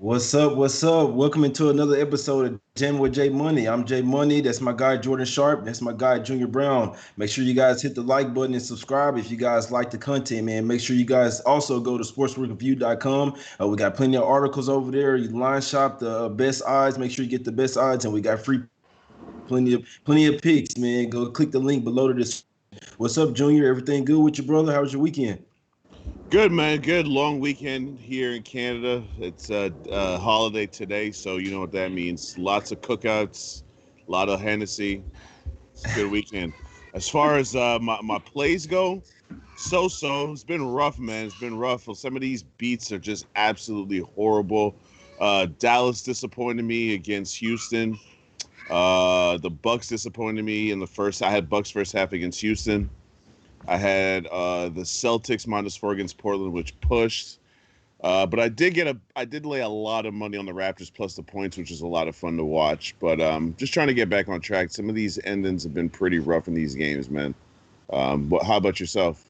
What's up? What's up? Welcome into another episode of Jammin with J Money. I'm J Money. That's my guy Jordan Sharp. That's my guy Junior Browne. Make sure you guys hit the like button and subscribe if you guys like the content, man. Make sure you guys also go to sportsreview.com. We got plenty of articles over there. You line shop the best odds. Make sure you get the best odds, and we got plenty of picks, man. Go click the link below to this. What's up, Junior? Everything good with your brother? How was your weekend? Good, man. Good long weekend here in Canada. It's a holiday today, so you know what that means. Lots of cookouts, a lot of Hennessy. It's a good weekend. As far as my plays go, so. It's been rough, man. It's been rough. Some of these beats are just absolutely horrible. Dallas disappointed me against Houston. The Bucks disappointed me in the first. I had Bucks first half against Houston. I had the Celtics -4 against Portland, which pushed. But I did lay a lot of money on the Raptors plus the points, which is a lot of fun to watch. But just trying to get back on track. Some of these endings have been pretty rough in these games, man. How about yourself?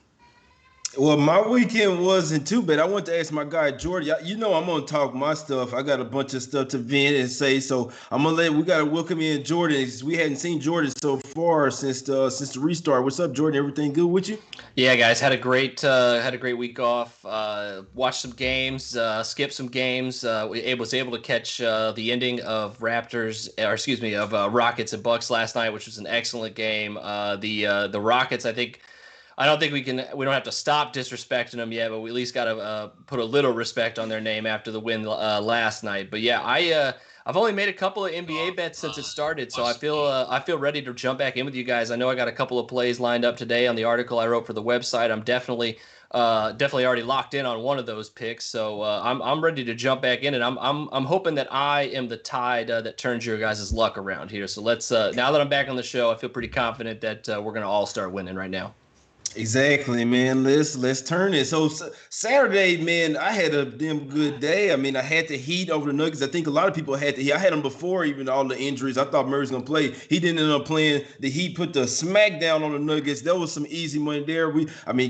Well, my weekend wasn't too bad. I want to ask my guy Jordy. You know I'm gonna talk my stuff. I got a bunch of stuff to vent and say, so we gotta welcome in Jordan. We hadn't seen Jordan so far since the restart. What's up, Jordan? Everything good with you? Yeah, guys, had a great week off. Watched some games, skipped some games. Was able to catch the ending of Rockets and Bucks last night, which was an excellent game. The Rockets, I don't think we don't have to stop disrespecting them yet, but we at least got to put a little respect on their name after the win last night. But yeah, I've only made a couple of NBA bets since it started, so I feel ready to jump back in with you guys. I know I got a couple of plays lined up today on the article I wrote for the website. I'm definitely already locked in on one of those picks, so I'm ready to jump back in, and I'm hoping that I am the tide that turns your guys' luck around here. So let's now that I'm back on the show, I feel pretty confident that we're gonna all start winning right now. Exactly, man. Let's turn it. So Saturday, man, I had a damn good day. I mean, I had the Heat over the Nuggets. I think a lot of people had the Heat. I had them before even all the injuries. I thought Murray's gonna play. He didn't end up playing. The Heat put the smack down on the Nuggets. There was some easy money there.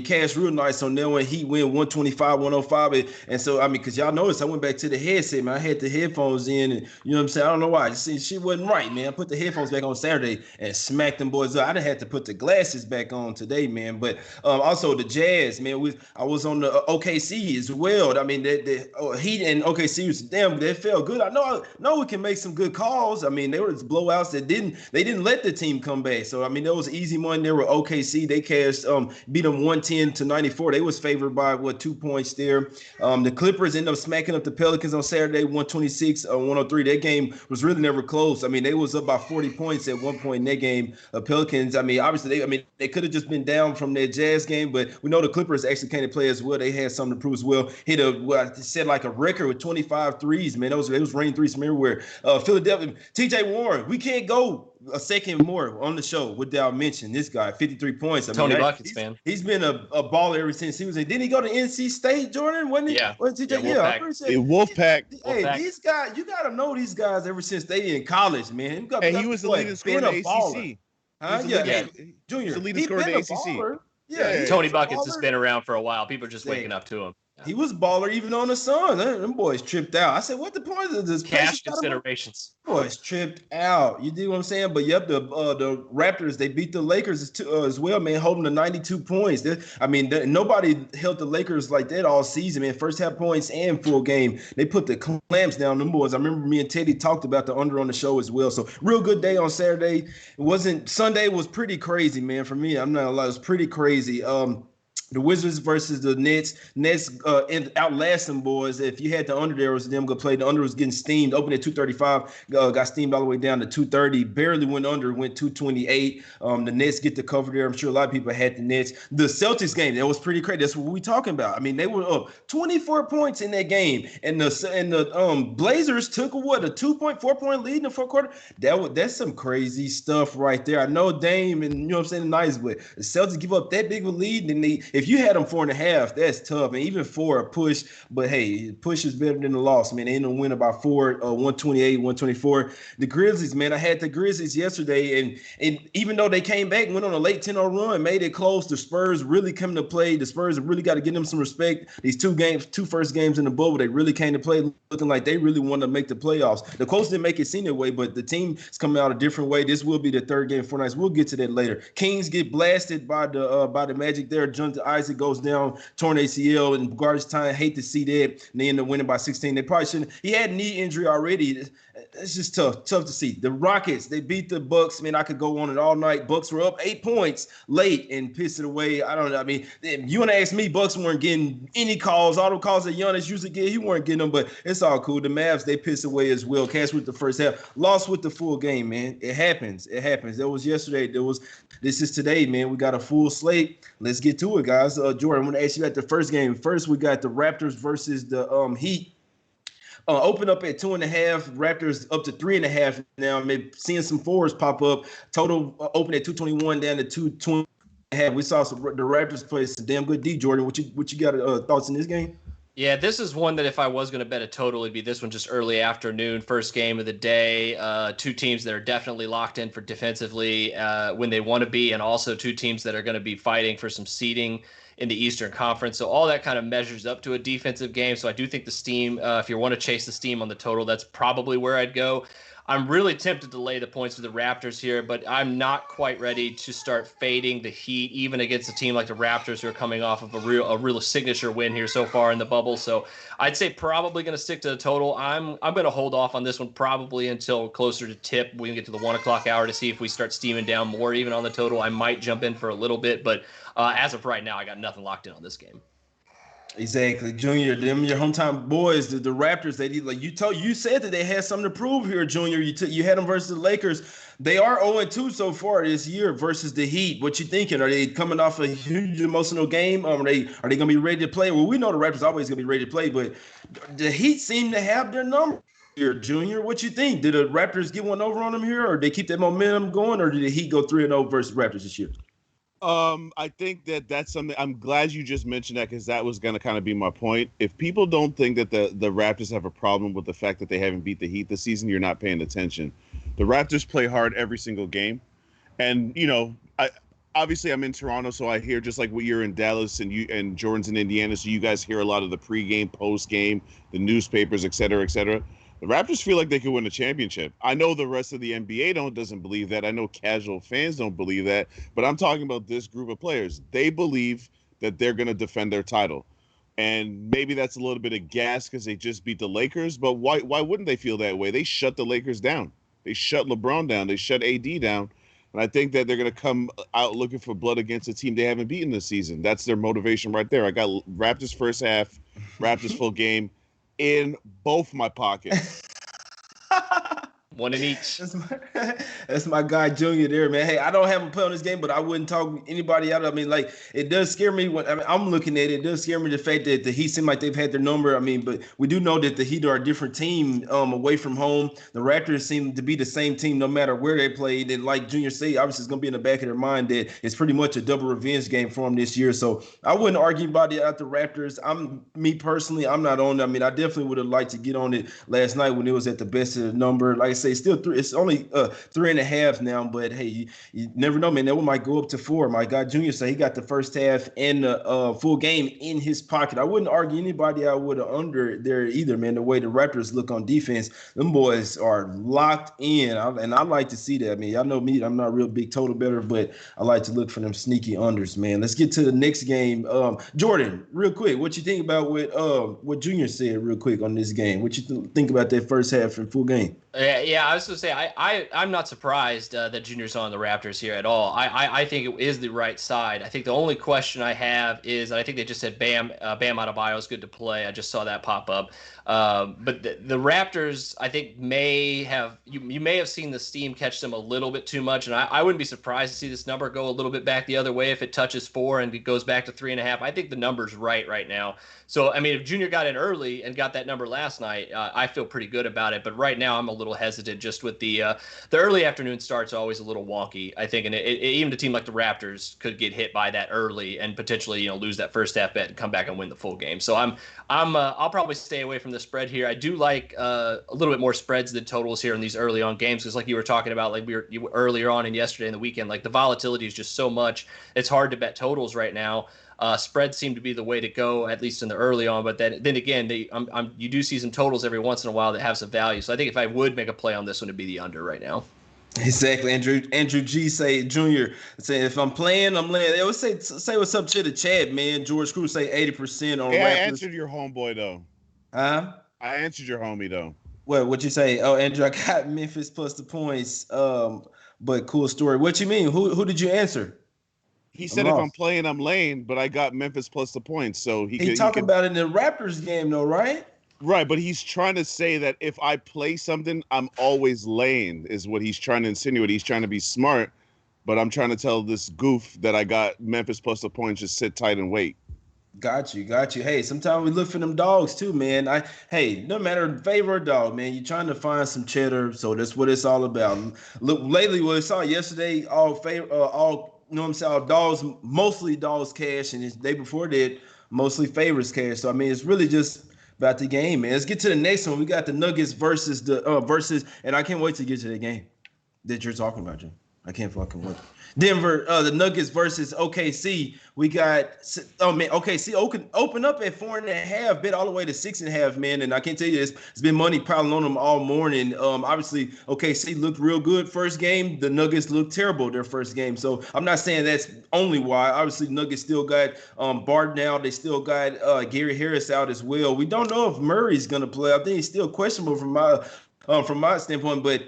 Cash real nice on that one. Heat win 125-105. And so, because y'all noticed, I went back to the headset, man. I had the headphones in, and you know what I'm saying? I don't know why. I just see shit wasn't right, man. I put the headphones back on Saturday and smacked them boys up. I done had to put the glasses back on today, man. But also the Jazz, man. I was on the OKC as well. I mean, the Heat and OKC was they felt good. I know we can make some good calls. I mean, there was blowouts that didn't let the team come back. So I mean, there was easy money. There were OKC. They beat them 110-94. They was favored by 2 points there. The Clippers ended up smacking up the Pelicans on Saturday, 126-103. That game was really never close. I mean, they was up by 40 points at one point in that game. Pelicans. I mean, obviously they could have just been down from that Jazz game, but we know the Clippers actually came to play as well. They had something to prove as well. Hit a record with 25 threes, man. It was raining threes from everywhere. Philadelphia, TJ Warren, we can't go a second more on the show without mentioning this guy, 53 points. Tony Buckets, man. He's been a baller ever since he was in. Didn't he go to NC State, Jordan? Wasn't he? Yeah. TJ? Yeah, I'm pretty sure. Wolfpack. Hey, these guys, you got to know these guys ever since they in college, man. He was the leading scorer in the ACC. Huh? Junior. He's the leading scorer in the ACC. Yeah, Tony Buckets has been around for a while. People are just waking up to him. He was baller even on the Sun. Them boys tripped out. I said, what the point of this? Cash considerations. Boys tripped out. You do what I'm saying? But yep, the Raptors, they beat the Lakers as well, man, holding to 92 points. Nobody held the Lakers like that all season, man. First half points and full game. They put the clamps down them boys. I remember me and Teddy talked about the under on the show as well. So real good day on Saturday. Sunday was pretty crazy, man, for me. I'm not gonna lie, it was pretty crazy. The Wizards versus the Nets. Nets outlast them boys. If you had the under there, it was them going to play. The under was getting steamed. Opened at 235. Got steamed all the way down to 230. Barely went under. Went 228. The Nets get the cover there. I'm sure a lot of people had the Nets. The Celtics game, that was pretty crazy. That's what we talking about. I mean, they were up 24 points in that game. And the Blazers took a 2.4-point lead in the fourth quarter. That's some crazy stuff right there. I know Dame and, you know what I'm saying, nice, but the Celtics give up that big of a lead, and if you had them 4.5, that's tough. And even 4 a push, but hey, push is better than the loss, man. They ended up winning by 4, 128, 124. The Grizzlies, man, I had the Grizzlies yesterday, and even though they came back, went on a late 10-0 run, made it close, the Spurs really come to play. The Spurs have really got to give them some respect. These two first games in the bubble, they really came to play looking like they really want to make the playoffs. The Colts didn't make it seem that way, but the team is coming out a different way. This will be the third game for nights. We'll get to that later. Kings get blasted by the Magic there. Jonathan Isaac goes down, torn ACL, and garbage time. Hate to see that. And they end up winning by 16. They probably shouldn't. He had knee injury already. It's just tough to see. The Rockets, they beat the Bucks. Man, I could go on it all night. Bucks were up 8 points late and pissed it away. I don't know. I mean, if you want to ask me, Bucks weren't getting any calls. All the calls that Giannis usually get, he weren't getting them, but it's all cool. The Mavs, they pissed away as well. Cash with the first half. Lost with the full game, man. It happens. That was yesterday. This is today, man. We got a full slate. Let's get to it, guys. Jordan, I'm going to ask you about the first game. First, we got the Raptors versus the Heat. Open up at 2.5. Raptors up to 3.5 now. Maybe seeing some fours pop up. Total open at 221 down to 220.5. We saw the Raptors play some damn good D. Jordan, what you got thoughts in this game? Yeah, this is one that if I was going to bet a total, it'd be this one just early afternoon, first game of the day. Two teams that are definitely locked in for defensively when they want to be, and also two teams that are going to be fighting for some seeding in the Eastern Conference. So all that kind of measures up to a defensive game. So I do think the steam, if you want to chase the steam on the total, that's probably where I'd go. I'm really tempted to lay the points for the Raptors here, but I'm not quite ready to start fading the Heat, even against a team like the Raptors, who are coming off of a real signature win here so far in the bubble. So I'd say probably going to stick to the total. I'm going to hold off on this one probably until closer to tip. We can get to the 1 o'clock hour to see if we start steaming down more even on the total. I might jump in for a little bit, but as of right now, I got nothing locked in on this game. Exactly, Junior. Them your hometown boys, the Raptors. They like you said that they had something to prove here, Junior. You had them versus the Lakers. They are 0-2 so far this year versus the Heat. What you thinking? Are they coming off a huge emotional game? Are they going to be ready to play? Well, we know the Raptors are always going to be ready to play, but the Heat seem to have their number here, Junior. What you think? Did the Raptors get one over on them here, or they keep that momentum going, or did the Heat go 3-0 versus Raptors this year? I think that's something. I'm glad you just mentioned that, because that was going to kind of be my point. If people don't think that the Raptors have a problem with the fact that they haven't beat the Heat this season, you're not paying attention. The Raptors play hard every single game, and obviously I'm in Toronto, so I hear just like what you're in Dallas and Jordan's in Indiana, so you guys hear a lot of the pregame, postgame, the newspapers, et cetera, et cetera. The Raptors feel like they could win a championship. I know the rest of the NBA doesn't believe that. I know casual fans don't believe that. But I'm talking about this group of players. They believe that they're going to defend their title. And maybe that's a little bit of gas because they just beat the Lakers. But why wouldn't they feel that way? They shut the Lakers down. They shut LeBron down. They shut AD down. And I think that they're going to come out looking for blood against a team they haven't beaten this season. That's their motivation right there. I got Raptors first half, Raptors full game in both my pockets. One in each. That's my guy Junior there, man. Hey, I don't have him play on this game, but I wouldn't talk anybody out. I mean, like, it does scare me when I'm looking at it. It does scare me the fact that the Heat seem like they've had their number. I mean, but we do know that the Heat are a different team away from home. The Raptors seem to be the same team no matter where they played. And like Junior said, obviously it's going to be in the back of their mind that it's pretty much a double revenge game for them this year. So I wouldn't argue about it at the Raptors. Me personally, I'm not on it. I mean, I definitely would have liked to get on it last night when it was at the best of the number. Like I say, still it's only 3.5 now, but hey, you never know, man. That one might go up to 4. My guy Junior said he got the first half and the full game in his pocket. I wouldn't argue anybody I would have under there either, man. The way the Raptors look on defense, them boys are locked in, and I like to see that. I mean, y'all know me, I'm not a real big total better, but I like to look for them sneaky unders, man. Let's get to the next game. Jordan, real quick, what you think about what Junior said real quick on this game? What you think about that first half and full game? Yeah, I was going to say, I'm not surprised that Junior's on the Raptors here at all. I think it is the right side. I think the only question I have is, I think they just said Bam Adebayo is good to play. I just saw that pop up. But the Raptors, I think, you may have seen the steam catch them a little bit too much, and I wouldn't be surprised to see this number go a little bit back the other way if it touches 4 and it goes back to 3.5. I think the number's right now. So, I mean, if Junior got in early and got that number last night, I feel pretty good about it. But right now, I'm a little little hesitant just with the early afternoon starts are always a little wonky, I think, and even a team like the Raptors could get hit by that early and potentially lose that first half bet and come back and win the full game. So I'll probably stay away from the spread here. I do like a little bit more spreads than totals here in these early on games because, like you were talking about, like you earlier on and yesterday in the weekend, like the volatility is just so much. It's hard to bet totals right now. Spreads seem to be the way to go, at least in the early on. But then again, you do see some totals every once in a while that have some value. So I think if I would make a play on this one, it'd be the under right now. Exactly. Andrew G say Junior say if I'm playing, I'm laying. They always say what's up to the chat, man. George Cruz say 80% on Raptors. I answered your homeboy though. Huh? I answered your homie though. What you say? Oh, Andrew, I got Memphis plus the points. But cool story. What you mean? Who did you answer? He said if I'm playing, I'm laying, but I got Memphis plus the points. So he talking about it in the Raptors game though, right? Right, but he's trying to say that if I play something, I'm always laying, is what he's trying to insinuate. He's trying to be smart, but I'm trying to tell this goof that I got Memphis plus the points, just sit tight and wait. Got you. Hey, sometimes we look for them dogs too, man. No matter favor or dog, man, you're trying to find some cheddar, so that's what it's all about. Look, lately, what I saw yesterday, all dogs, mostly dogs cash, and the day before that, mostly favors cash. So I mean, it's really just about the game, man. Let's get to the next one. We got the Nuggets versus and I can't wait to get to the game that you're talking about, Jim. I can't fucking wait. Denver, the Nuggets versus OKC. We got OKC open up at 4.5, bet all the way to 6.5, man. And I can tell you this, it's been money piling on them all morning. Obviously, OKC looked real good first game. The Nuggets looked terrible their first game. So I'm not saying that's only why. Obviously, Nuggets still got Barton out. They still got Gary Harris out as well. We don't know if Murray's gonna play. I think he's still questionable from my standpoint, but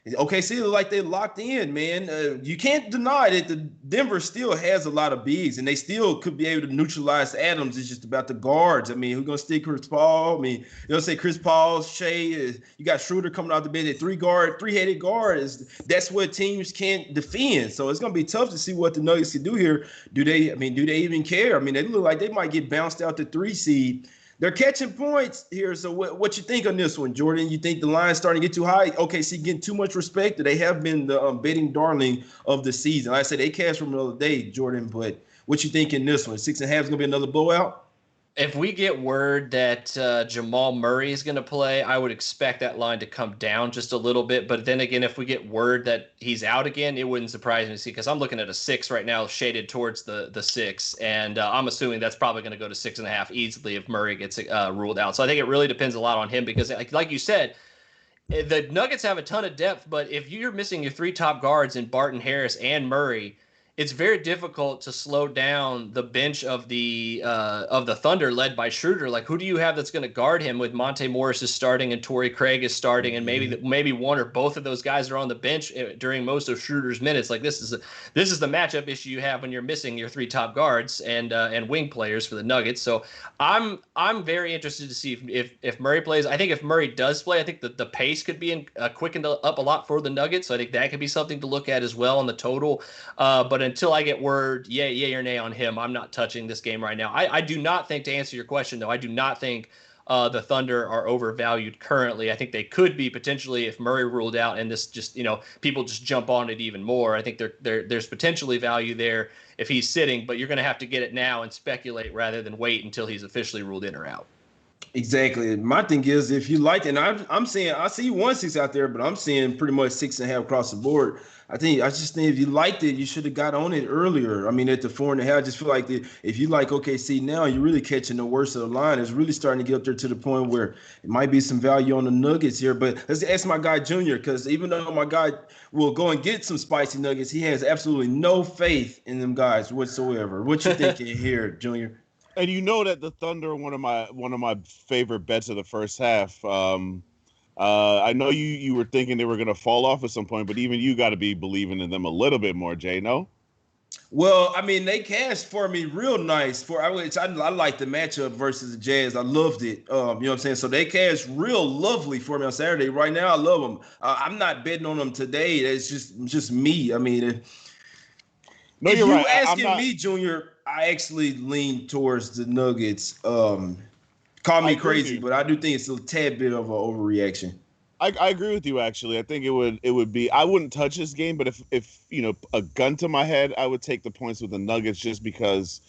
OKC look like they locked in, man. You can't deny that the Denver still has a lot of bigs, and they still could be able to neutralize Adams. It's just about the guards. I mean, who's gonna stick Chris Paul? I mean, they'll say Chris Paul, Shea. You got Schroeder coming out the bench at three-headed guard. That's what teams can't defend. So it's gonna be tough to see what the Nuggets can do here. Do they even care? I mean, they look like they might get bounced out the 3 seed. They're catching points here. So what you think on this one, Jordan? You think the line's starting to get too high? OKC getting too much respect? They have been the betting darling of the season. Like I said, they cashed from another day, Jordan. But what you think in this one? 6.5 is going to be another blowout? If we get word that Jamal Murray is going to play, I would expect that line to come down just a little bit. But then again, if we get word that he's out again, it wouldn't surprise me to see, because I'm looking at a 6 right now, shaded towards the 6. And I'm assuming that's probably going to go to 6.5 easily if Murray gets ruled out. So I think it really depends a lot on him because, like you said, the Nuggets have a ton of depth. But if you're missing your 3 top guards in Barton, Harris, and Murray, it's very difficult to slow down the bench of the Thunder led by Schroeder. Like, who do you have that's going to guard him with Monte Morris is starting and Torrey Craig is starting, and maybe one or both of those guys are on the bench during most of Schroeder's minutes. Like, this is the matchup issue you have when you're missing your 3 top guards and wing players for the Nuggets. So I'm very interested to see if Murray plays. I think if Murray does play, I think the pace could be quickened up a lot for the Nuggets. So I think that could be something to look at as well on the total. But until I get word, yay or nay on him, I'm not touching this game right now. I do not think, to answer your question, though, I do not think the Thunder are overvalued currently. I think they could be potentially if Murray ruled out and this just, people just jump on it even more. I think there's potentially value there if he's sitting, but you're going to have to get it now and speculate rather than wait until he's officially ruled in or out. Exactly. My thing is, if you like it, and I'm saying I see 1.6 out there, but I'm seeing pretty much 6.5 across the board. I just think if you liked it, you should have got on it earlier. I mean, at the 4.5, I just feel like if you like OKC now, you're really catching the worst of the line. It's really starting to get up there to the point where it might be some value on the Nuggets here. But let's ask my guy Junior, because even though my guy will go and get some spicy nuggets, he has absolutely no faith in them guys whatsoever. What you thinking here, Junior? And you know that the Thunder are one of my favorite bets of the first half. I know you were thinking they were going to fall off at some point, but even you got to be believing in them a little bit more, Jay, no? Well, I mean, they cashed for me real nice. I like the matchup versus the Jazz. I loved it. You know what I'm saying? So they cashed real lovely for me on Saturday. Right now, I love them. I'm not betting on them today. It's just me. I mean, no, if you're right. Asking me, Junior, I actually lean towards the Nuggets. Call me crazy, but I do think it's a tad bit of an overreaction. I agree with you. Actually, I think it would be. I wouldn't touch this game, but if a gun to my head, I would take the points with the Nuggets just because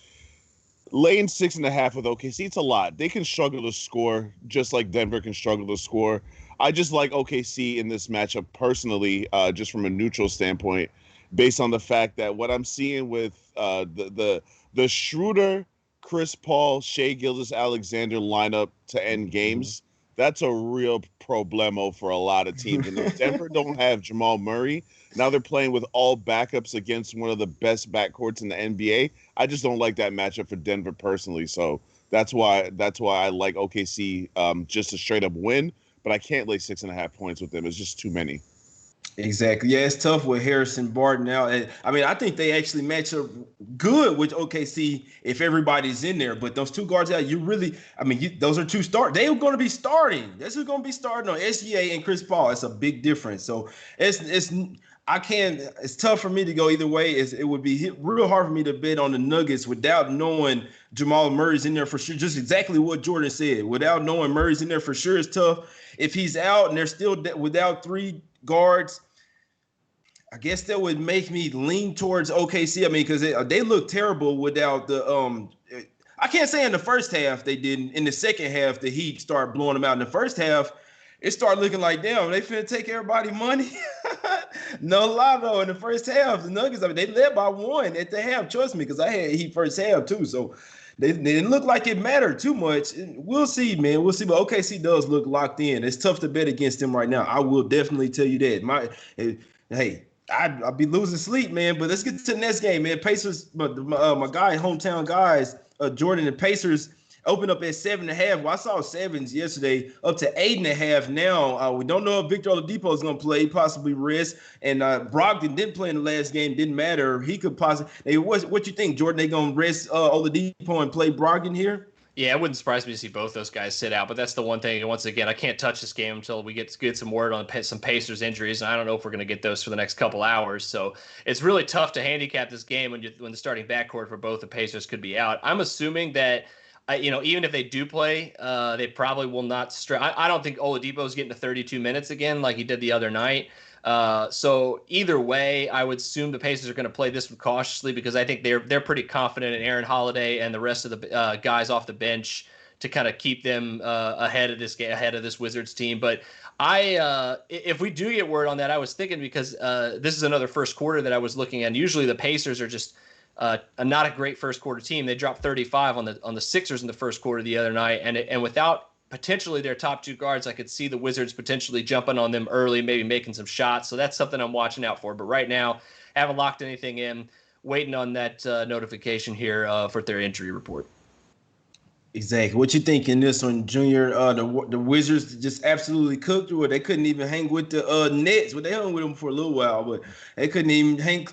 laying 6.5 with OKC, it's a lot. They can struggle to score just like Denver can struggle to score. I just like OKC in this matchup personally, just from a neutral standpoint, based on the fact that what I'm seeing with the Schroeder, Chris Paul, Shai Gilgeous-Alexander lineup to end games. That's a real problemo for a lot of teams. And if Denver don't have Jamal Murray, now they're playing with all backups against one of the best backcourts in the NBA. I just don't like that matchup for Denver personally. So that's why I like OKC just a straight up win. But I can't lay 6.5 points with them. It's just too many. Exactly. Yeah, it's tough with Harrison Barton now. And I mean, I think they actually match up good with OKC if everybody's in there. But those two guards out, those are two start. They're going to be starting. This is going to be starting on SGA and Chris Paul. It's a big difference. So it's tough for me to go either way. It would be real hard for me to bet on the Nuggets without knowing Jamal Murray's in there for sure. Just exactly what Jordan said. Without knowing Murray's in there for sure, it's tough. If he's out and they're still without three guards, I guess that would make me lean towards OKC. I mean, because they look terrible without the I can't say in the first half they didn't. In the second half, the Heat started blowing them out. In the first half, it started looking like, damn, they finna take everybody money. No lie, though. In the first half, the Nuggets, they led by 1 at the half. Trust me, because I had Heat first half too. So they didn't look like it mattered too much. We'll see, man. We'll see. But OKC does look locked in. It's tough to bet against them right now. I will definitely tell you that. I'd be losing sleep, man. But let's get to the next game, man. Pacers, my guy, hometown guys, Jordan, and Pacers opened up at 7.5. Well, I saw 7s yesterday, up to 8.5 now. We don't know if Victor Oladipo is going to play, possibly rest. And Brogdon didn't play in the last game. Didn't matter. He could possibly. What you think, Jordan? They going to rest Oladipo and play Brogdon here? Yeah, it wouldn't surprise me to see both those guys sit out, but that's the one thing. And once again, I can't touch this game until we get some word on some Pacers injuries, and I don't know if we're going to get those for the next couple hours. So it's really tough to handicap this game when the starting backcourt for both the Pacers could be out. I'm assuming that, even if they do play, they probably will not I don't think Oladipo's getting to 32 minutes again like he did the other night. So either way, I would assume the Pacers are going to play this one cautiously because I think they're pretty confident in Aaron Holiday and the rest of the guys off the bench to kind of keep them ahead of this Wizards team. But if we do get word on that, I was thinking because this is another first quarter that I was looking at. Usually the Pacers are just not a great first quarter team. They dropped 35 on the Sixers in the first quarter the other night, and without potentially their top two guards, I could see the Wizards potentially jumping on them early, maybe making some shots. So that's something I'm watching out for. But right now, haven't locked anything in, waiting on that notification here for their injury report. Exactly. What you think in this one, Junior? The Wizards just absolutely cooked, or they couldn't even hang with the Nets. Well, they hung with them for a little while, but they couldn't even hang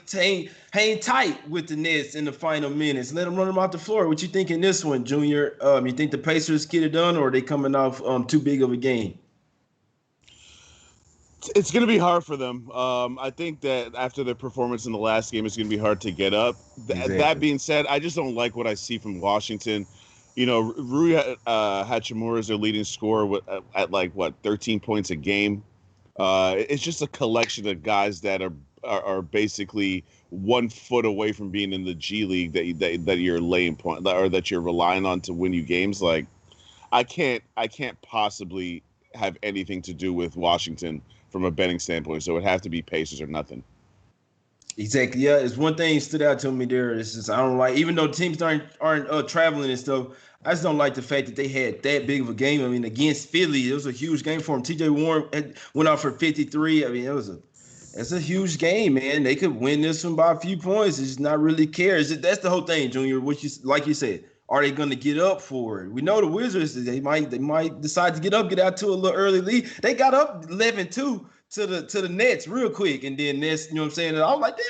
tight with the Nets in the final minutes. Let them run them off the floor. What you think in this one, Junior? You think the Pacers get it done, or are they coming off too big of a game? It's going to be hard for them. I think that after their performance in the last game, it's going to be hard to get up. Exactly. That being said, I just don't like what I see from Washington. Rui Hachimura is their leading scorer at 13 points a game. It's just a collection of guys that are basically 1 foot away from being in the G League that you're laying point or that you're relying on to win you games. Like, I can't possibly have anything to do with Washington from a betting standpoint. So it would have to be Pacers or nothing. Exactly. Yeah, it's one thing stood out to me there. It's just I don't like, even though teams aren't traveling and stuff, I just don't like the fact that they had that big of a game. I mean, against Philly, it was a huge game for them. TJ Warren went out for 53. I mean, it's a huge game, man. They could win this one by a few points. It's just not really care. That's the whole thing, Junior. Like you said, are they going to get up for it? We know the Wizards, they might decide to get out to a little early lead. They got up 11-2 to the Nets real quick, and then Nets, you know what I'm saying? And I was like, damn,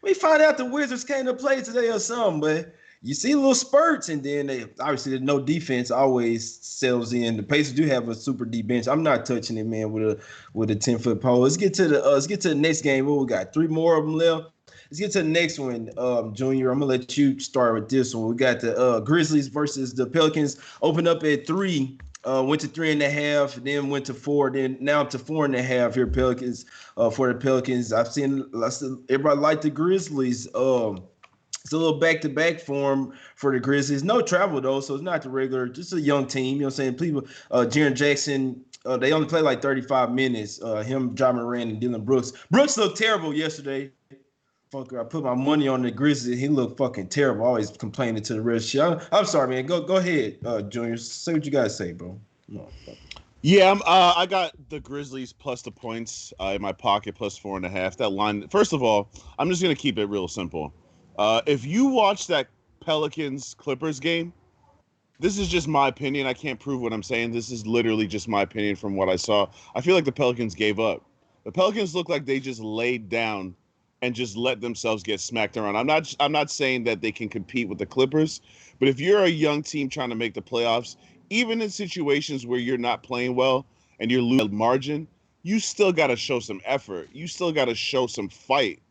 let me find out the Wizards came to play today or something, but you see little spurts, and then there's no defense always settles in. The Pacers do have a super deep bench. I'm not touching it, man, with a 10-foot pole. Let's get to the next game. What we got? 3 more of them left. Let's get to the next one, Junior. I'm gonna let you start with this one. We got the Grizzlies versus the Pelicans. Open up at 3. Went to 3.5, then went to 4, then now up to 4.5 here. Pelicans for the Pelicans. I've seen everybody like the Grizzlies. It's a little back-to-back form for the Grizzlies. No travel, though, so it's not the regular, just a young team. You know what I'm saying? People, Jaren Jackson, they only play like 35 minutes. Him, Jammin, and Dylan Brooks. Brooks looked terrible yesterday. Fucker, I put my money on the Grizzlies. He looked fucking terrible. Always complaining to the rest. Shit. I'm sorry, man. Go ahead, Junior. Say what you got to say, bro. No, Yeah, I got the Grizzlies plus the points in my pocket, plus 4.5. That line, first of all, I'm just going to keep it real simple. If you watch that Pelicans-Clippers game, this is just my opinion. I can't prove what I'm saying. This is literally just my opinion from what I saw. I feel like the Pelicans gave up. The Pelicans look like they just laid down and just let themselves get smacked around. I'm not saying that they can compete with the Clippers, but if you're a young team trying to make the playoffs, even in situations where you're not playing well and you're losing margin, you still got to show some effort. You still got to show some fight.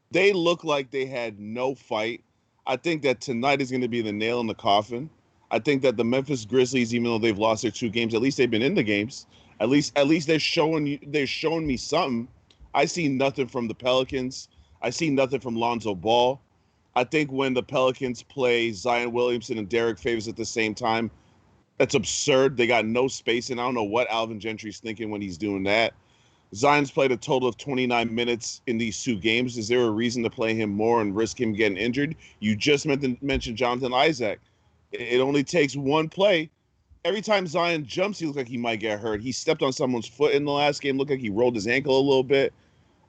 They look like they had no fight. I think that tonight is going to be the nail in the coffin. I think that the Memphis Grizzlies, even though they've lost their 2 games, at least they've been in the games. At least they're showing me something. I see nothing from the Pelicans. I see nothing from Lonzo Ball. I think when the Pelicans play Zion Williamson and Derek Favors at the same time, that's absurd. They got no space, and I don't know what Alvin Gentry's thinking when he's doing that. Zion's played a total of 29 minutes in these 2 games. Is there a reason to play him more and risk him getting injured? You just mentioned Jonathan Isaac. It only takes one play. Every time Zion jumps, he looks like he might get hurt. He stepped on someone's foot in the last game. Looked like he rolled his ankle a little bit.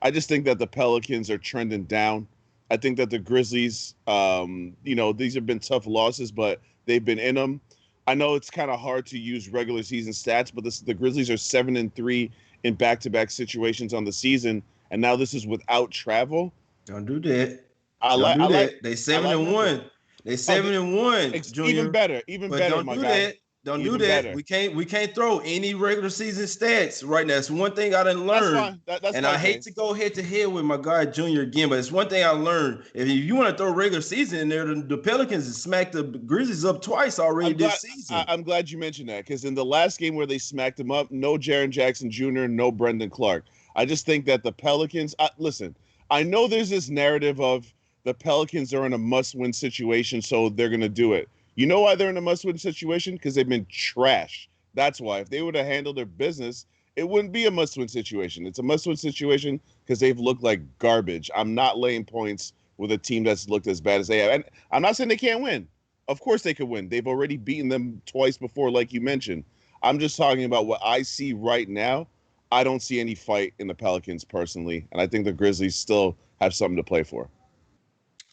I just think that the Pelicans are trending down. I think that the Grizzlies, these have been tough losses, but they've been in them. I know it's kind of hard to use regular season stats, but the Grizzlies are 7-3 in back-to-back situations on the season, and now this is without travel. Don't do that. I like. They 7-1. They 7-1. Junior. Even better, don't my do guy. that. Don't Even do that. better. We can't throw any regular season stats right now. It's one thing I didn't learn. That's fine. And I hate to go head to head with my guy Junior again, but it's one thing I learned. If you want to throw regular season in there, the Pelicans have smacked the Grizzlies up twice already this season. I'm glad you mentioned that, because in the last game where they smacked them up, no Jaren Jackson Jr., no Brendan Clark. I just think that the Pelicans, listen, I know there's this narrative of the Pelicans are in a must-win situation, so they're going to do it. You know why they're in a must-win situation? Because they've been trash. That's why. If they would have handled their business, it wouldn't be a must-win situation. It's a must-win situation because they've looked like garbage. I'm not laying points with a team that's looked as bad as they have. And I'm not saying they can't win. Of course they could win. They've already beaten them twice before, like you mentioned. I'm just talking about what I see right now. I don't see any fight in the Pelicans personally, and I think the Grizzlies still have something to play for.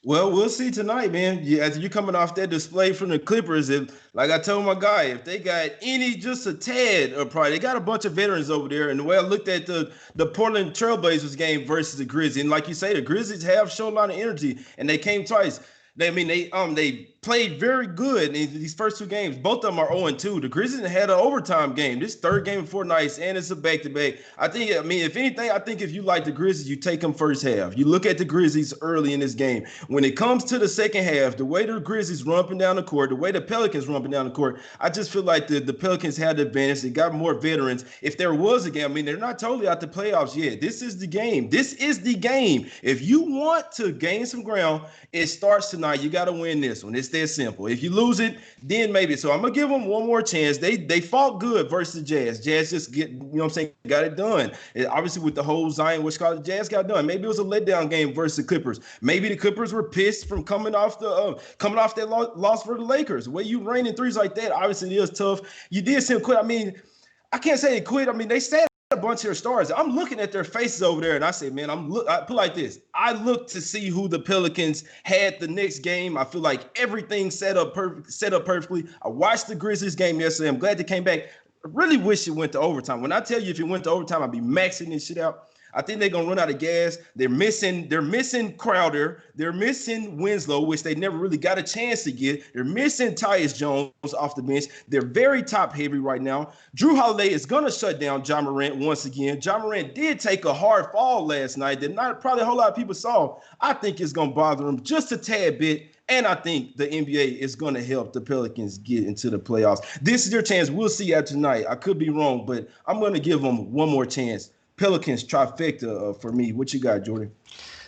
Well, we'll see tonight, man. As you're coming off that display from the Clippers, like I told my guy, if they got just a tad of pride, they got a bunch of veterans over there. And the way I looked at the Portland Trailblazers game versus the Grizzlies, and like you say, the Grizzlies have shown a lot of energy, and they came twice. They played very good in these first 2 games. Both of them are 0-2. The Grizzlies had an overtime game. This third game in 4 nights, and it's a back-to-back. If anything, I think if you like the Grizzlies, you take them first half. You look at the Grizzlies early in this game. When it comes to the second half, the way the Grizzlies run up and down the court, the way the Pelicans run up and down the court, I just feel like the Pelicans had the advantage. They got more veterans. If there was a game, they're not totally out the playoffs yet. This is the game. This is the game. If you want to gain some ground, it starts tonight. You got to win this one. It's that simple. If you lose it, then maybe. So I'm gonna give them one more chance. They fought good versus the Jazz. Jazz just got it done. And obviously with the whole Zion, the Jazz got done. Maybe it was a letdown game versus the Clippers. Maybe the Clippers were pissed from coming off that loss for the Lakers. The way you rain in threes like that, obviously it is tough. You did see them quit. I can't say they quit. They said a bunch of their stars. I'm looking at their faces over there, and I say, man, I put like this. I look to see who the Pelicans had the next game. I feel like everything set up perfectly. I watched the Grizzlies game yesterday. I'm glad they came back. I really wish it went to overtime. When I tell you if it went to overtime, I'd be maxing this shit out. I think they're gonna run out of gas. They're missing Crowder. They're missing Winslow, which they never really got a chance to get. They're missing Tyus Jones off the bench. They're very top heavy right now. Jrue Holiday is gonna shut down Ja Morant once again. Ja Morant did take a hard fall last night that not probably a whole lot of people saw. I think it's gonna bother him just a tad bit. And I think the NBA is going to help the Pelicans get into the playoffs. This is your chance. We'll see after tonight. I could be wrong, but I'm going to give them one more chance. Pelicans trifecta for me. What you got, Jordan?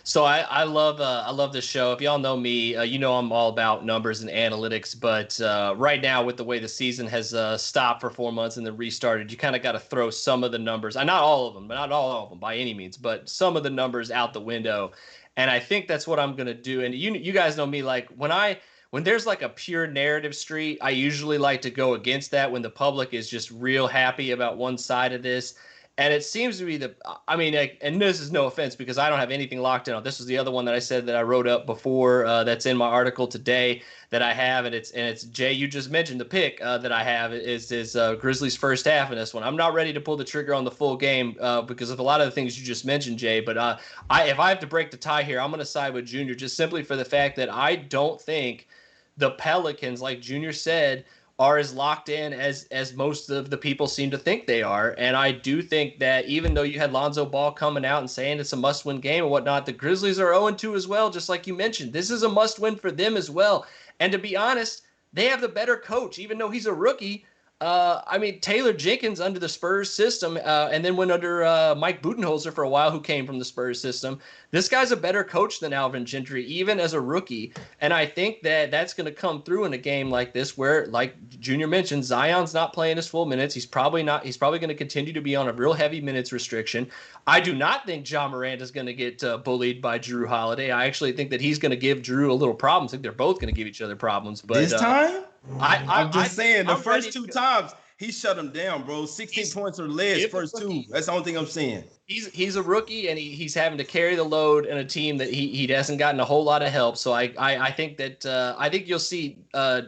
So I love this show. If y'all know me, you know I'm all about numbers and analytics. But right now, with the way the season has stopped for 4 months and then restarted, you kind of got to throw some of the numbers. Not all of them, but not all of them by any means, but some of the numbers out the window. And I think that's what I'm going to do. And you guys know me, like when there's like a pure narrative street, I usually like to go against that when the public is just real happy about one side of this. And it seems to be and this is no offense because I don't have anything locked in on. This was the other one that I said that I wrote up before that's in my article today that I have. And it's Jay, you just mentioned the pick that I have is Grizzlies first half in this one. I'm not ready to pull the trigger on the full game because of a lot of the things you just mentioned, Jay. But if I have to break the tie here, I'm going to side with Junior just simply for the fact that I don't think the Pelicans, like Junior said, are as locked in as most of the people seem to think they are. And I do think that even though you had Lonzo Ball coming out and saying it's a must-win game and whatnot, the Grizzlies are 0-2 as well, just like you mentioned. This is a must-win for them as well. And to be honest, they have the better coach, even though he's a rookie. Taylor Jenkins under the Spurs system and then went under Mike Budenholzer for a while, who came from the Spurs system. This guy's a better coach than Alvin Gentry, even as a rookie. And I think that that's going to come through in a game like this where, like Junior mentioned, Zion's not playing his full minutes. He's probably going to continue to be on a real heavy minutes restriction. I do not think Ja Morant is going to get bullied by Jrue Holiday. I actually think that he's going to give Jrue a little problems. I think they're both going to give each other problems. But this time? I'm just saying, the first two times he shut him down, bro. 16 points or less first two. That's the only thing I'm saying. He's a rookie and he's having to carry the load in a team that he hasn't gotten a whole lot of help. So I think that I think you'll see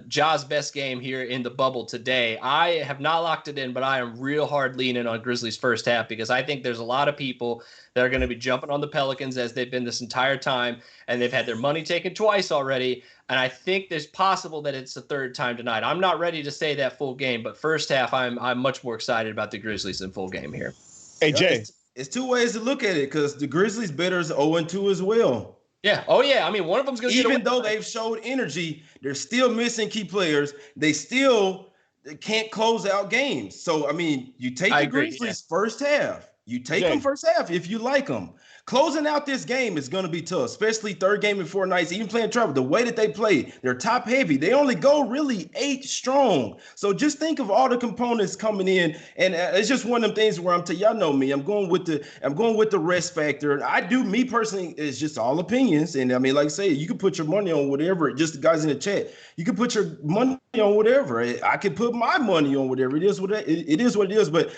Ja's best game here in the bubble today. I have not locked it in, but I am real hard leaning on Grizzlies first half because I think there's a lot of people that are going to be jumping on the Pelicans as they've been this entire time, and they've had their money taken twice already. And I think there's possible that it's the third time tonight. I'm not ready to say that full game, but first half, I'm much more excited about the Grizzlies in full game here. Hey, Jay. It's two ways to look at it because the Grizzlies better is 0-2 as well. Yeah. Oh, yeah. I mean, one of them's going to even though they've showed energy, they're still missing key players. They still can't close out games. So, I mean, you take the Grizzlies first half. You take them first half if you like them. Closing out this game is going to be tough, especially third game in 4 nights, even playing travel. The way that they play, they're top heavy. They only go really 8 strong. So just think of all the components coming in. And it's just one of them things where y'all know me. I'm going with the rest factor. Me personally, it's just all opinions. And I mean, like I say, you can put your money on whatever. Just the guys in the chat, you can put your money on whatever. I can put my money on whatever. It is what it is. But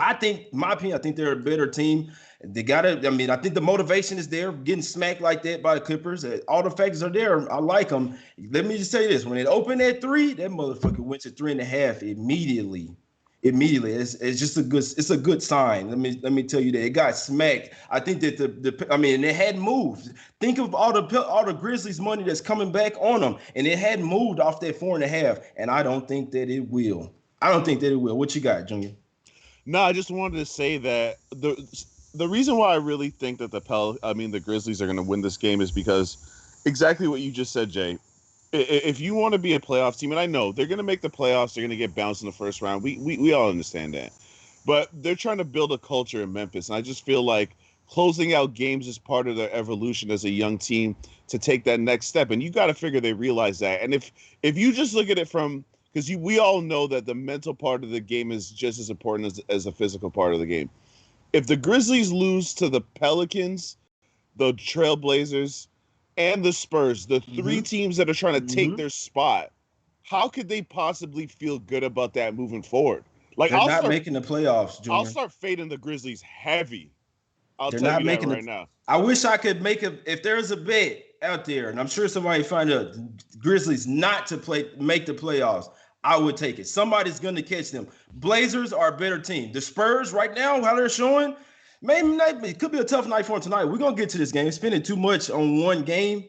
I think they're a better team. They I think the motivation is there. Getting smacked like that by the Clippers, all the factors are there. I like them. Let me just say this: when it opened at 3, that motherfucker went to 3.5 immediately. It's just a good sign. Let me tell you that it got smacked. I think that it hadn't moved. Think of all the Grizzlies money that's coming back on them, and it hadn't moved off that 4.5. And I don't think that it will. What you got, Junior? No, I just wanted to say that the reason why I really think that the Grizzlies are going to win this game is because exactly what you just said, Jay. If you want to be a playoff team, and I know they're going to make the playoffs, they're going to get bounced in the first round. We all understand that. But they're trying to build a culture in Memphis, and I just feel like closing out games is part of their evolution as a young team to take that next step. And you got to figure they realize that. And if you just look at it from – because we all know that the mental part of the game is just as important as the physical part of the game. If the Grizzlies lose to the Pelicans, the Trailblazers, and the Spurs, the 3 teams that are trying to take their spot, how could they possibly feel good about that moving forward? Like, they're not making the playoffs, Junior. I'll start fading the Grizzlies heavy. They're tell you that right now. I wish I could if there's a bet out there, and I'm sure somebody find out Grizzlies not to make the playoffs, I would take it. Somebody's going to catch them. Blazers are a better team. The Spurs right now, how they're showing, Maybe not, it could be a tough night for him tonight. We're gonna get to this game. Spending too much on one game,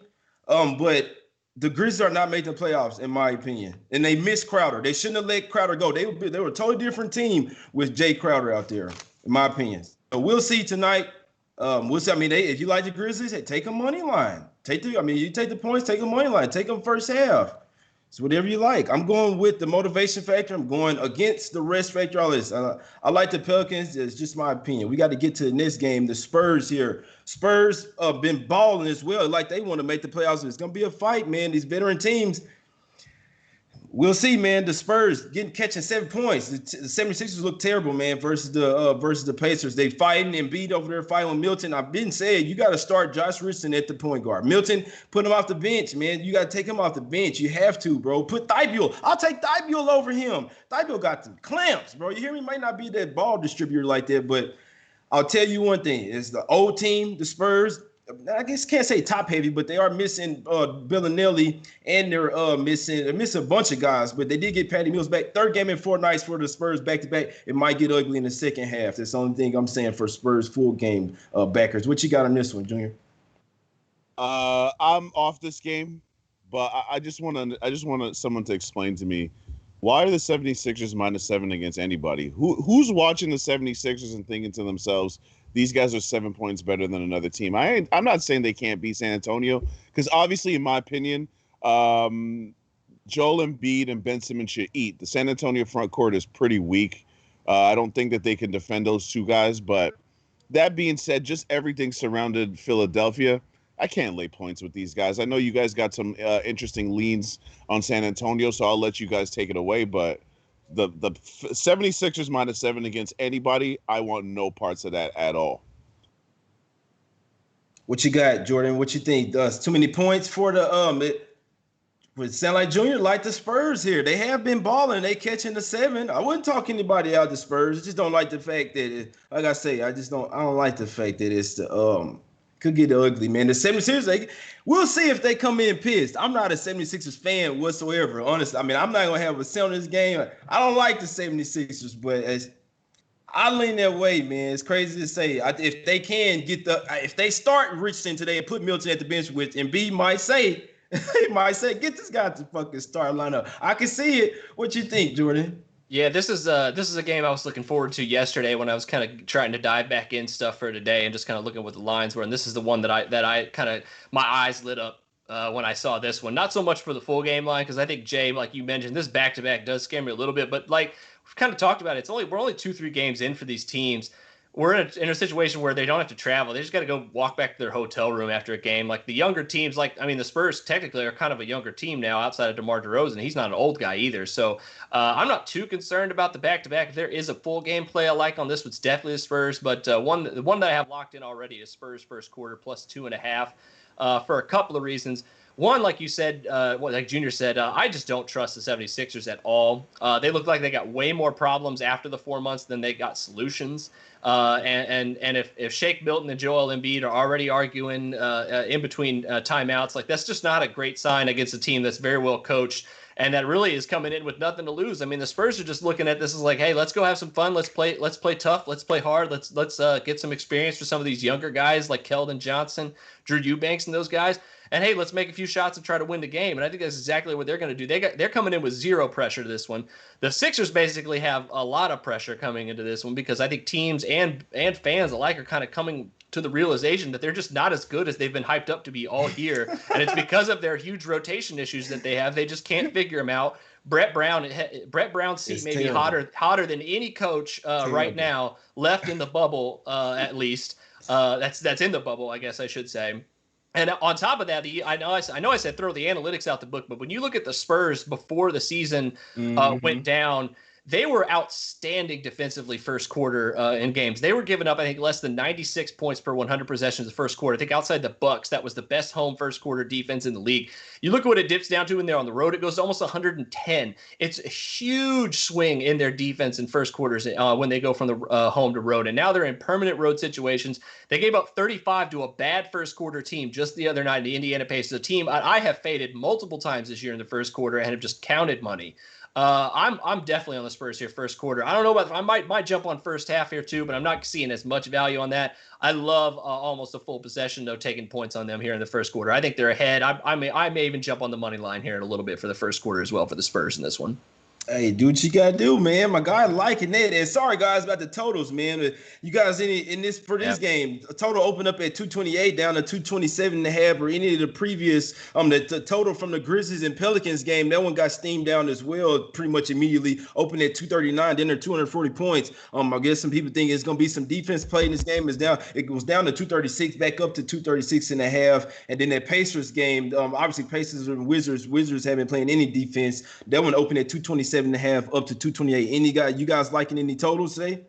but the Grizzlies are not making the playoffs, in my opinion. And they missed Crowder. They shouldn't have let Crowder go. They were a totally different team with Jay Crowder out there, in my opinion. So we'll see tonight. We'll see. I mean, if you like the Grizzlies, hey, take a money line. You take the points, take a money line, take them first half. It's whatever you like. I'm going with the motivation factor. I'm going against the rest factor. All this. I like the Pelicans. It's just my opinion. We got to get to the next game. The Spurs here. Spurs been balling as well. Like they want to make the playoffs. It's going to be a fight, man. These veteran teams. We'll see, man. The Spurs catching 7 points. The 76ers look terrible, man, versus the Pacers. They fighting and beat over there, fighting with Milton. I've been saying you got to start Josh Richardson at the point guard. Milton, put him off the bench, man. You got to take him off the bench. You have to, bro. Put Thibault. I'll take Thibault over him. Thibault got the clamps, bro. You hear me? Might not be that ball distributor like that, but I'll tell you one thing. It's the old team, the Spurs. I guess can't say top heavy, but they are missing Bellinelli, and they're missing a bunch of guys. But they did get Patty Mills back. Third game in 4 nights for the Spurs back to back. It might get ugly in the second half. That's the only thing I'm saying for Spurs full game backers. What you got on this one, Junior? I'm off this game, but I just want someone to explain to me why are the 76ers -7 against anybody? Who's watching the 76ers and thinking to themselves, these guys are 7 points better than another team? I'm not saying they can't beat San Antonio, because obviously, in my opinion, Joel Embiid and Ben Simmons should eat. The San Antonio front court is pretty weak. I don't think that they can defend those two guys. But that being said, just everything surrounded Philadelphia. I can't lay points with these guys. I know you guys got some interesting leans on San Antonio, so I'll let you guys take it away. But the 76ers -7 against anybody, I want no parts of that at all. What you got, Jordan? What you think? Too many points for the it would sound like Junior like the Spurs here. They have been balling. They catching the 7. I wouldn't talk anybody out the Spurs. I just don't like the fact that like I say, I don't like the fact that it's the could get ugly, man. The 76ers, we'll see if they come in pissed. I'm not a 76ers fan whatsoever, honestly. I mean, I'm not going to have a say on this game. I don't like the 76ers, but I lean that way, man. It's crazy to say. If they can if they start Richardson today and put Milton at the bench with Embiid might say, get this guy to fucking start lineup. I can see it. What you think, Jordan? Yeah, this is a game I was looking forward to yesterday when I was kind of trying to dive back in stuff for today and just kind of looking what the lines were. And this is the one that I kind of my eyes lit up when I saw this one. Not so much for the full game line, because I think, Jay, like you mentioned, this back-to-back does scare me a little bit. But like we've kind of talked about it, we're only 2-3 games in for these teams. We're in a situation where they don't have to travel. They just got to go walk back to their hotel room after a game. Like the younger teams, the Spurs technically are kind of a younger team now outside of DeMar DeRozan. He's not an old guy either. So I'm not too concerned about the back-to-back. If there is a full game play I like on this, it's definitely the Spurs. But the one that I have locked in already is Spurs first quarter +2.5 for a couple of reasons. One, like you said, like Junior said, I just don't trust the 76ers at all. They look like they got way more problems after the 4 months than they got solutions. And if Shake Milton and Joel Embiid are already arguing in between timeouts, like that's just not a great sign against a team that's very well coached and that really is coming in with nothing to lose. I mean, the Spurs are just looking at this as like, hey, let's go have some fun. Let's play tough. Let's play hard. Let's get some experience for some of these younger guys like Keldon Johnson, Drew Eubanks, and those guys. And hey, let's make a few shots and try to win the game. And I think that's exactly what they're going to do. They're coming in with zero pressure to this one. The Sixers basically have a lot of pressure coming into this one because I think teams and fans alike are kind of coming to the realization that they're just not as good as they've been hyped up to be all year. And it's because of their huge rotation issues that they have. They just can't figure them out. Brett Browne's seat may be hotter than any coach right now left in the bubble, at least. That's in the bubble, I guess I should say. And on top of that, I know I said throw the analytics out the book, but when you look at the Spurs before the season went down, they were outstanding defensively first quarter in games. They were giving up, I think, less than 96 points per 100 possessions the first quarter. I think outside the Bucks, that was the best home first quarter defense in the league. You look at what it dips down to when they're on the road, it goes to almost 110. It's a huge swing in their defense in first quarters when they go from the home to road. And now they're in permanent road situations. They gave up 35 to a bad first quarter team just the other night. The Indiana Pacers, a team I have faded multiple times this year in the first quarter and have just counted money. I'm definitely on the Spurs here first quarter. I don't know about I might jump on first half here too, but I'm not seeing as much value on that. I love almost a full possession though, taking points on them here in the first quarter. I think they're ahead. I may even jump on the money line here in a little bit for the first quarter as well for the Spurs in this one. Hey, do what you gotta do, man. My guy liking it. And sorry, guys, about the totals, man. You guys in this game, a total opened up at 228 down to 227.5, or any of the previous the total from the Grizzlies and Pelicans game, that one got steamed down as well, pretty much immediately. Opened at 239, then they're 240 points. I guess some people think it's gonna be some defense play in this game. It was down to 236, back up to 236.5. And then that Pacers game, obviously Pacers and Wizards haven't playing any defense. That one opened at 227.5 up to 228. You guys liking any totals today?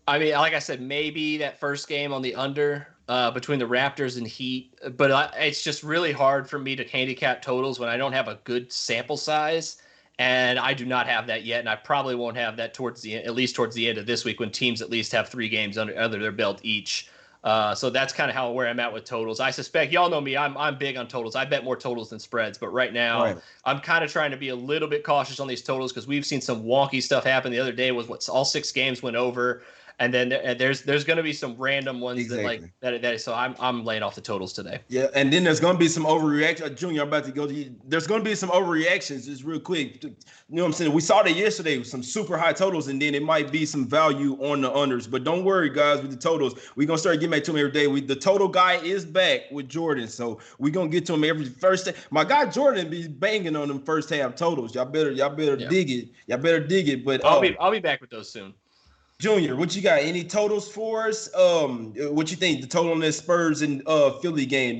I mean, like I said, maybe that first game on the under between the Raptors and Heat, but it's just really hard for me to handicap totals when I don't have a good sample size, and I do not have that yet, and I probably won't have that at least towards the end of this week when teams at least have 3 games under their belt each. So that's kind of where I'm at with totals. I suspect y'all know me. I'm big on totals. I bet more totals than spreads. But right now, I'm kind of trying to be a little bit cautious on these totals because we've seen some wonky stuff happen. The other day was all 6 games went over, and then there's going to be some random ones that. So I'm laying off the totals today. Yeah, and then there's going to be some overreaction. Junior, I'm about to go to you. There's going to be some overreactions. Just real quick. You know what I'm saying? We saw that yesterday with some super high totals, and then it might be some value on the unders. But don't worry, guys, with the totals. We're going to start getting back to them every day. The total guy is back with Jordan, so we're going to get to him every first day. My guy Jordan be banging on them first half totals. Y'all better dig it. Y'all better dig it. But I'll be back with those soon. Junior, what you got? Any totals for us? What you think the total on that Spurs and Philly game?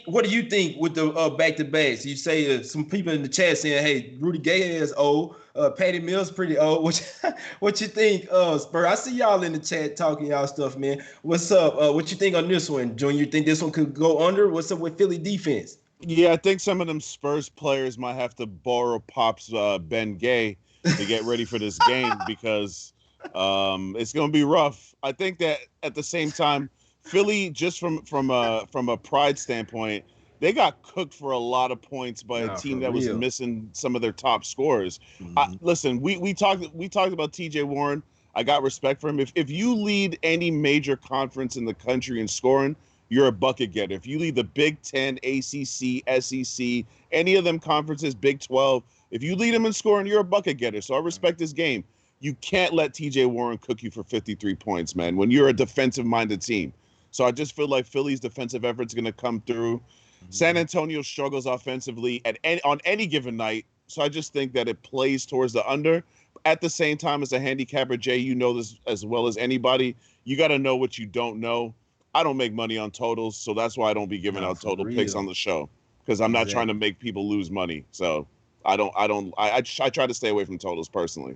What do you think with the back-to-backs? You say some people in the chat saying, "Hey, Rudy Gay is old. Patty Mills pretty old." What you think, Spurs? I see y'all in the chat talking y'all stuff, man. What's up? What you think on this one, Junior? You think this one could go under? What's up with Philly defense? Yeah, I think some of them Spurs players might have to borrow Pop's Ben Gay to get ready for this game because it's going to be rough. I think that at the same time, Philly, just from a pride standpoint, they got cooked for a lot of points by a team that was missing some of their top scorers. Mm-hmm. Listen, we talked about TJ Warren. I got respect for him. If you lead any major conference in the country in scoring, you're a bucket getter. If you lead the Big Ten, ACC, SEC, any of them conferences, Big 12, if you lead them in scoring, you're a bucket getter. So I respect this game. You can't let TJ Warren cook you for 53 points, man, when you're a defensive-minded team. So I just feel like Philly's defensive effort's going to come through. Mm-hmm. San Antonio struggles offensively on any given night. So I just think that it plays towards the under. At the same time, as a handicapper, Jay, you know this as well as anybody. You got to know what you don't know. I don't make money on totals, so that's why I don't be giving out total picks on the show, because I'm not trying to make people lose money. So I try to stay away from totals personally.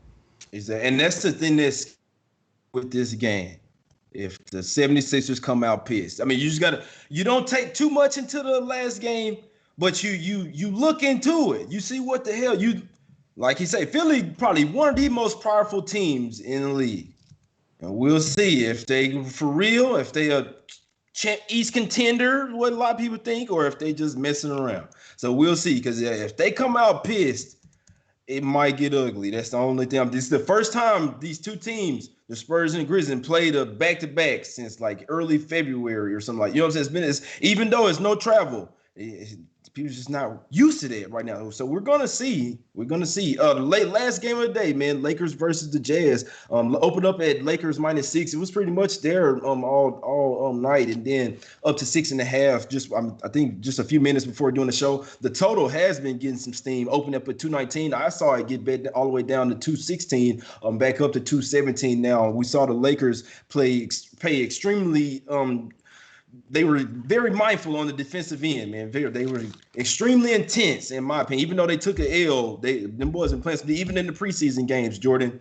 And that's the thing that's with this game. If the 76ers come out pissed, I mean, you don't take too much into the last game, but you look into it. You see what the hell like you say, Philly probably one of the most powerful teams in the league. And we'll see if they for real, if they are East contender, what a lot of people think, or if they just messing around. So we'll see, because if they come out pissed, it might get ugly. That's the only thing. This is the first time these two teams, the Spurs and the Grizzlies, played a back-to-back since like early February or something like. You know what I'm saying? Even though it's no travel, people just not used to that right now. So we're gonna see. The last game of the day, man. Lakers versus the Jazz. Opened up at Lakers -6. It was pretty much there all night, and then up to 6.5. I think just a few minutes before doing the show. The total has been getting some steam. Opened up at 219. I saw it get bet all the way down to 216. Back up to 217 now. We saw the Lakers pay extremely. They were very mindful on the defensive end, man. They were extremely intense, in my opinion. Even though they took an L, them boys been playing. Even in the preseason games, Jordan.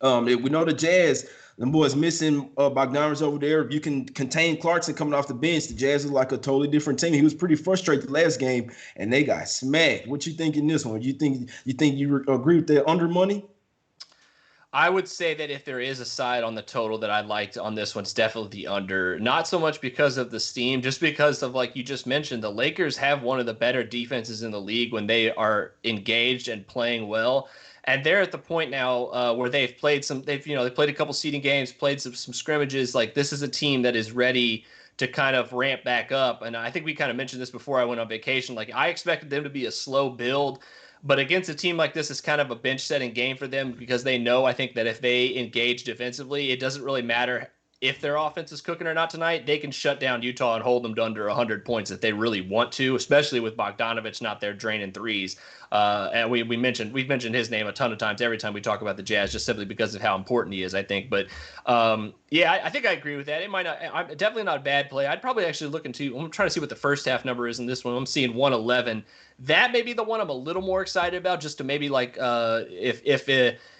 We know the Jazz, them boys missing Bogdanovich over there. If you can contain Clarkson coming off the bench, the Jazz is like a totally different team. He was pretty frustrated last game, and they got smacked. What you think in this one? You think you agree with the under money? I would say that if there is a side on the total that I liked on this one, it's definitely the under. Not so much because of the steam, just because of, like you just mentioned, the Lakers have one of the better defenses in the league when they are engaged and playing well. And they're at the point now where they've played they played a couple seeding games, played some scrimmages. Like, this is a team that is ready to kind of ramp back up. And I think we kind of mentioned this before I went on vacation. Like, I expected them to be a slow build. But against a team like this, it's kind of a bench-setting game for them because they know, I think, that if they engage defensively, it doesn't really matter if their offense is cooking or not tonight. They can shut down Utah and hold them to under 100 points if they really want to, especially with Bogdanovich not there draining threes. And we've mentioned his name a ton of times every time we talk about the Jazz, just simply because of how important he is, I think. But I think I agree with that. It might not. I'm definitely not a bad play. I'd probably actually look into. I'm trying to see what the first half number is in this one. I'm seeing 111. That may be the one I'm a little more excited about, just to maybe like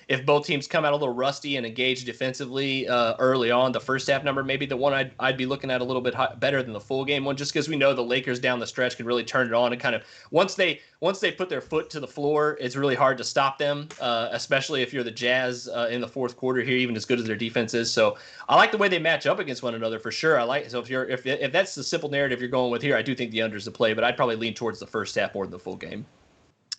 if both teams come out a little rusty and engage defensively early on. The first half number may be the one I'd be looking at a little bit better than the full game one, just because we know the Lakers down the stretch can really turn it on and kind of once they put their foot to the floor, it's really hard to stop them, especially if you're the Jazz in the fourth quarter here, even as good as their defense is. So I like the way they match up against one another for sure. If that's the simple narrative you're going with here, I do think the under is the play, but I'd probably lean towards the first half more than the full game.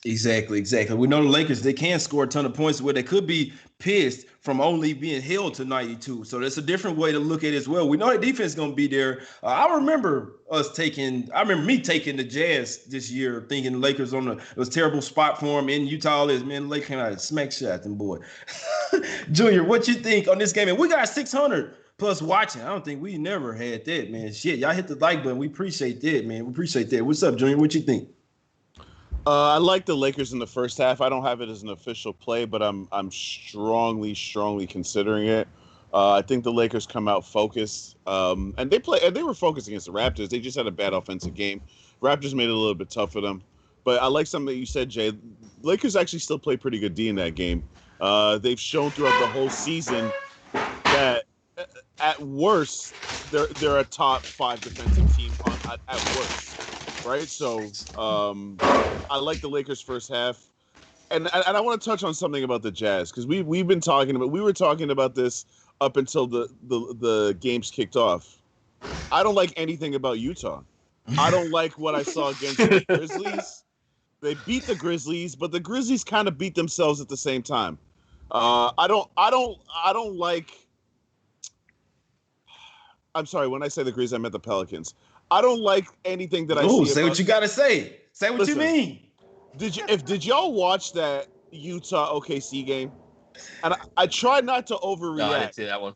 Exactly. We know the Lakers, they can score a ton of points where they could be pissed from only being held to 92. So that's a different way to look at it as well. We know the defense is going to be there. I remember me taking the Jazz this year, thinking the Lakers it was a terrible spot for them in Utah. Man, the Lakers came out and smack shot them, boy. Junior, what you think on this game? And we got 600 plus watching. I don't think we never had that, man. Shit, y'all hit the like button. We appreciate that, man. We appreciate that. What's up, Junior? What you think? I like the Lakers in the first half. I don't have it as an official play, but I'm strongly considering it. I think the Lakers come out focused, and they were focused against the Raptors. They just had a bad offensive game. Raptors made it a little bit tough for them. But I like something that you said, Jay. Lakers actually still play pretty good D in that game. They've shown throughout the whole season that at worst they're a top 5 defensive team at worst. Right, so I like the Lakers first half, and I want to touch on something about the Jazz because we were talking about this up until the games kicked off. I don't like anything about Utah. I don't like what I saw against the Grizzlies. They beat the Grizzlies, but the Grizzlies kind of beat themselves at the same time. I don't like. I'm sorry, when I say the Grizzlies, I meant the Pelicans. I don't like anything that I see. Say what you gotta say. Say what you mean. Did y'all watch that Utah OKC game? And I try not to overreact. No, I didn't see that one.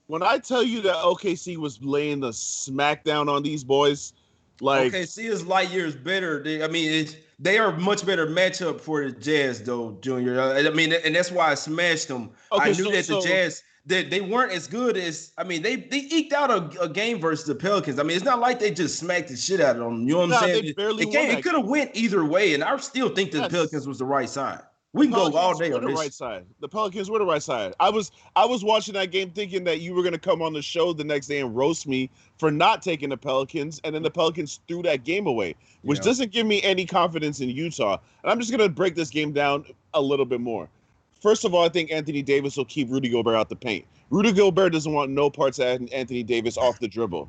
When I tell you that OKC was laying the smackdown on these boys, like OKC is light years better. They are a much better matchup for the Jazz, though, Junior. And that's why I smashed them. Okay, I knew the Jazz. They weren't as good as they eked out a game versus the Pelicans. It's not like they just smacked the shit out of them. You know what I'm saying? It could have went either way, and I still think the Pelicans was the right side. We can go all day on this. Right side. The Pelicans were the right side. I was watching that game thinking that you were going to come on the show the next day and roast me for not taking the Pelicans, and then the Pelicans threw that game away, which doesn't give me any confidence in Utah. And I'm just going to break this game down a little bit more. First of all, I think Anthony Davis will keep Rudy Gobert out the paint. Rudy Gobert doesn't want no parts of Anthony Davis off the dribble.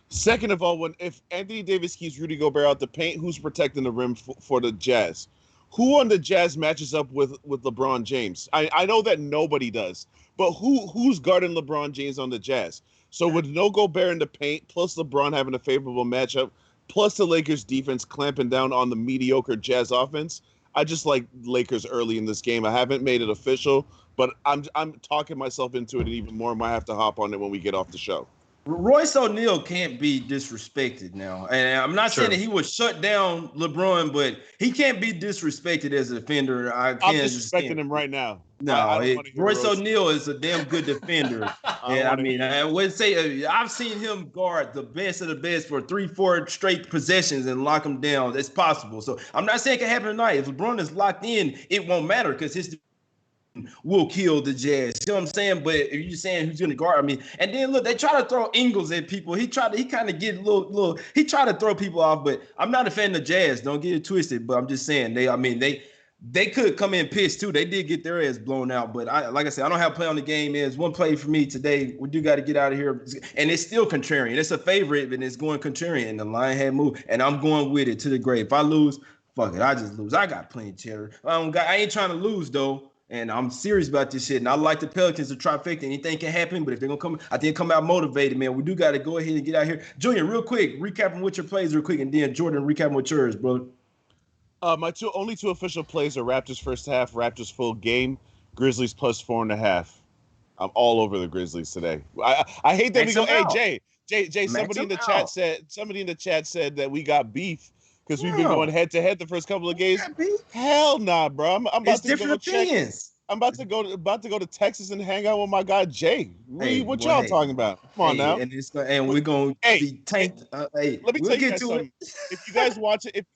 Second of all, if Anthony Davis keeps Rudy Gobert out the paint, who's protecting the rim for the Jazz? Who on the Jazz matches up with LeBron James? I know that nobody does, but who's guarding LeBron James on the Jazz? So with no Gobert in the paint, plus LeBron having a favorable matchup, plus the Lakers defense clamping down on the mediocre Jazz offense, I just like Lakers early in this game. I haven't made it official, but I'm talking myself into it even more. I might have to hop on it when we get off the show. Royce O'Neal can't be disrespected now. And I'm not saying that he would shut down LeBron, but he can't be disrespected as a defender. I'm disrespecting him right now. No, Royce O'Neal is a damn good defender. I would say I've seen him guard the best of the best for 3-4 straight possessions and lock him down. It's possible. So I'm not saying it can happen tonight. If LeBron is locked in, it won't matter because his will kill the Jazz. You know what I'm saying? But if you're saying who's going to guard, and then look, they try to throw Ingles at people. He kind of get a little, he tried to throw people off, but I'm not a fan of the Jazz. Don't get it twisted, but I'm just saying They could come in pissed too. They did get their ass blown out, but like I said, I don't have play on the game. Is one play for me today. We do got to get out of here, and it's still contrarian. It's a favorite, but it's going contrarian. The line had moved, and I'm going with it to the grave. If I lose, fuck it, I just lose. I got plenty of cheddar. I ain't trying to lose though, and I'm serious about this shit. And I like the Pelicans to trifecta. Anything can happen, but if they're gonna come, I think come out motivated, man. We do got to go ahead and get out here. Junior, real quick, recapping what your plays real quick, and then Jordan recapping what yours, brother. My only two official plays are Raptors first half, Raptors full game, Grizzlies plus 4.5. I'm all over the Grizzlies today. I hate that we go. Hey Jay. Somebody in the chat said that we got beef because we've been going head to head the first couple of games. Hell nah, bro. I'm about it's to different go opinions. I'm about to go to Texas and hang out with my guy Jay. What y'all talking about? Come on now. And we're gonna be tanked. Let me tell you guys something. If you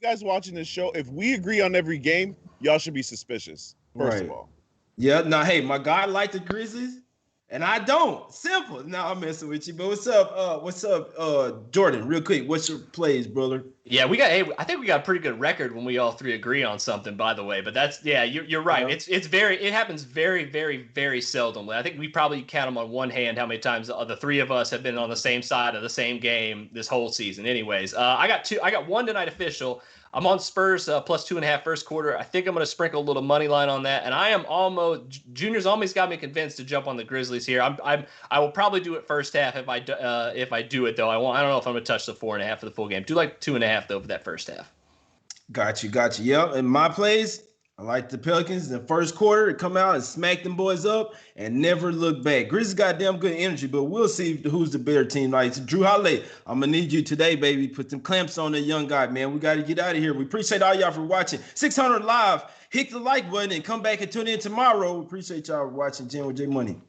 guys watching this show, if we agree on every game, y'all should be suspicious. First of all. Yeah. Now, hey, my guy like the Grizzlies, and I don't. Simple. Now I'm messing with you. But what's up, Jordan? Real quick, what's your plays, brother? Yeah, I think we got a pretty good record when we all three agree on something, by the way. But you're right. It happens very, very, very seldomly. I think we probably count them on one hand how many times the three of us have been on the same side of the same game this whole season. Anyways, I got one tonight official. I'm on Spurs plus 2.5 first quarter. I think I'm going to sprinkle a little money line on that, and I am Junior's almost got me convinced to jump on the Grizzlies here. I will probably do it first half if I do it though. I don't know if I'm going to touch the 4.5 for the full game. Do like 2.5 though for that first half. Got you. Yeah, in my plays, I like the Pelicans in the first quarter to come out and smack them boys up and never look back. Grizzlies got damn good energy, but we'll see who's the better team. Like Drew Holiday, I'm gonna need you today, baby. Put some clamps on that young guy, man. We got to get out of here. We appreciate all y'all for watching. 600 live. Hit the like button and come back and tune in tomorrow. We appreciate y'all watching Jam with J Money.